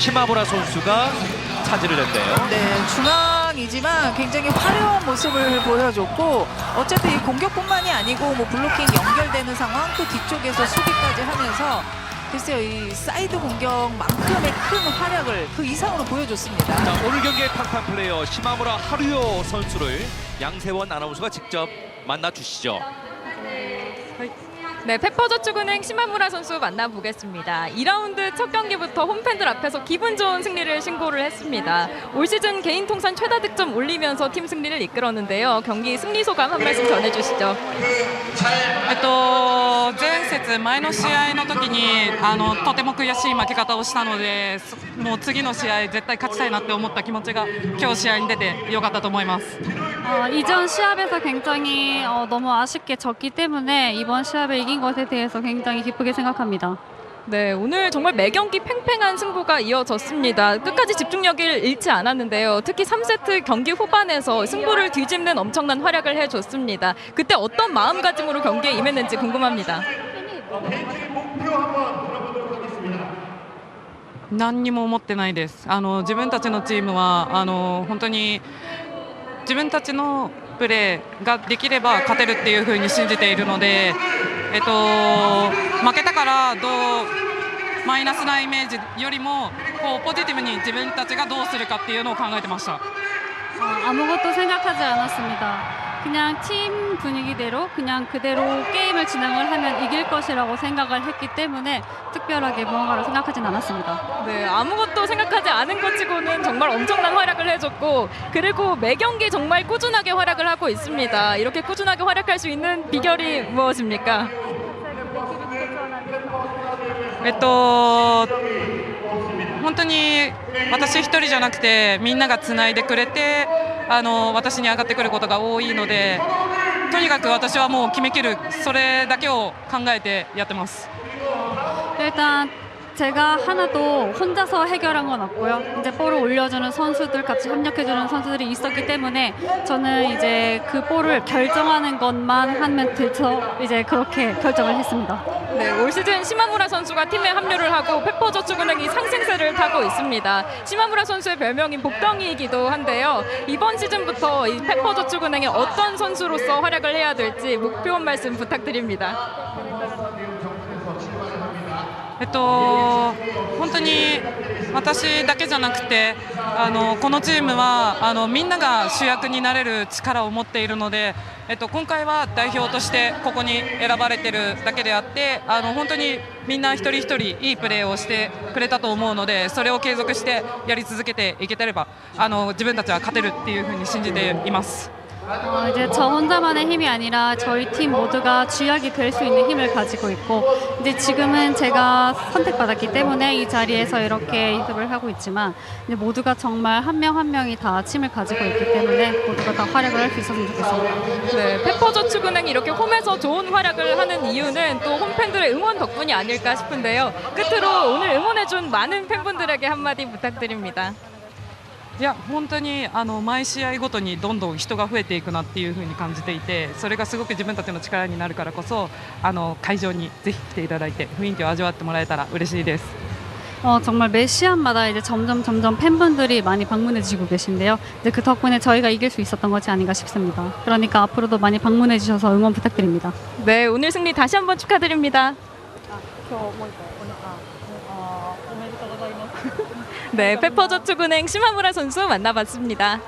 시마무라 선수가 차지를 했네요. 네, 중앙이지만 굉장히 화려한 모습을 보여줬고 어쨌든 이 공격뿐만이 아니고 뭐 블로킹 연결되는 상황 또 뒤쪽에서 수비까지 하면서 글쎄요 이 사이드 공격만큼의 큰 활약을 그 이상으로 보여줬습니다. 자, 오늘 경기의 팡팡 플레이어 시마무라 하루요 선수를 양세원 아나운서가 직접 만나주시죠. 네, 페퍼저축은행 시마무라 선수 만나보겠습니다. 2라운드 첫 경기부터 홈팬들 앞에서 기분 좋은 승리를 신고를 했습니다. 올 시즌 개인 통산 최다 득점 올리면서 팀 승리를 이끌었는데요. 경기 승리 소감 한 말씀 전해주시죠. 前節前の試合の時にとても悔しい負け方をしたので、もう次の試合絶対勝ちたいなって思った気持ちが今日試合に出てよかったと思います。 이전 시합에서 굉장히 너무 아쉽게 졌기 때문에 이번 시합에 이긴 것에 대해서 굉장히 기쁘게 생각합니다. 네, 오늘 정말 매 경기 팽팽한 승부가 이어졌습니다. 끝까지 집중력을 잃지 않았는데요. 특히 3세트 경기 후반에서 승부를 뒤집는 엄청난 활약을 해줬습니다. 그때 어떤 마음가짐으로 경기에 임했는지 궁금합니다. 何にも思ってないです。自分たちのチームは本当に自分たちのプレーができれば勝てるっていうふうに信じているので、負けたからマイナスなイメージよりもポジティブに自分たちがどうするかっていうのを考えてました。 아무것도 생각하지 않았습니다. 그냥 팀 분위기대로 그냥 그대로 게임을 진행을 하면 이길 것이라고 생각을 했기 때문에 특별하게 무언가를 생각하진 않았습니다. 네, 아무것도 생각하지 않은 것 치고는 정말 엄청난 활약을 해줬고 그리고 매 경기 정말 꾸준하게 활약을 하고 있습니다. 이렇게 꾸준하게 활약할 수 있는 비결이 무엇입니까? 本当に私一人じゃなくてみんながつないでくれて私に上がってくることが多いので、とにかく私はもう決めきるそれだけを考えてやってます。 일단 제가 하나도 혼자서 해결한 건 없고요. 이제 볼을 올려주는 선수들, 같이 협력해주는 선수들이 있었기 때문에 저는 이제 그 볼을 결정하는 것만 하면 돼서 이제 그렇게 결정을 했습니다. 네, 올 시즌 시마무라 선수가 팀에 합류를 하고 페퍼저축은행이 상승세를 타고 있습니다. 시마무라 선수의 별명인 복덩이이기도 한데요. 이번 시즌부터 이 페퍼저축은행의 어떤 선수로서 활약을 해야 될지 목표 한 말씀 부탁드립니다. 本当に私だけじゃなくてこのチームはみんなが主役になれる力を持っているので、今回は代表としてここに選ばれているだけであって本当にみんな一人一人いいプレーをしてくれたと思うので、それを継続してやり続けていけてれば自分たちは勝てるっていうふうに信じています。 이제 저 혼자만의 힘이 아니라 저희 팀 모두가 주역이 될 수 있는 힘을 가지고 있고 이제 지금은 제가 선택받았기 때문에 이 자리에서 이렇게 인터뷰를 하고 있지만 이제 모두가 정말 한 명 한 명이 다 힘을 가지고 있기 때문에 모두가 다 활약을 할 수 있었으면 좋겠습니다. 네, 페퍼저축은행이 이렇게 홈에서 좋은 활약을 하는 이유는 또 홈팬들의 응원 덕분이 아닐까 싶은데요. 끝으로 오늘 응원해준 많은 팬분들에게 한마디 부탁드립니다. いや本当に毎試合ごとにどんどん人が増えていくなっていう風に感じていて、それがすごく自分たちの力になるからこそ会場にぜひ来ていただいて雰囲気を味わってもらえたら嬉しいです。 정말 매 시합마다 이제 점점 팬분들이 많이 방문해 주시고 계신데요. 이제 그 덕분에 저희가 이길 수 있었던 것이 아닌가 싶습니다. 그러니까 앞으로도 많이 방문해 주셔서 응원 부탁드립니다. 네, 오늘 승리 다시 한번 축하드립니다. 네, 페퍼저축은행 시마무라 선수 만나봤습니다.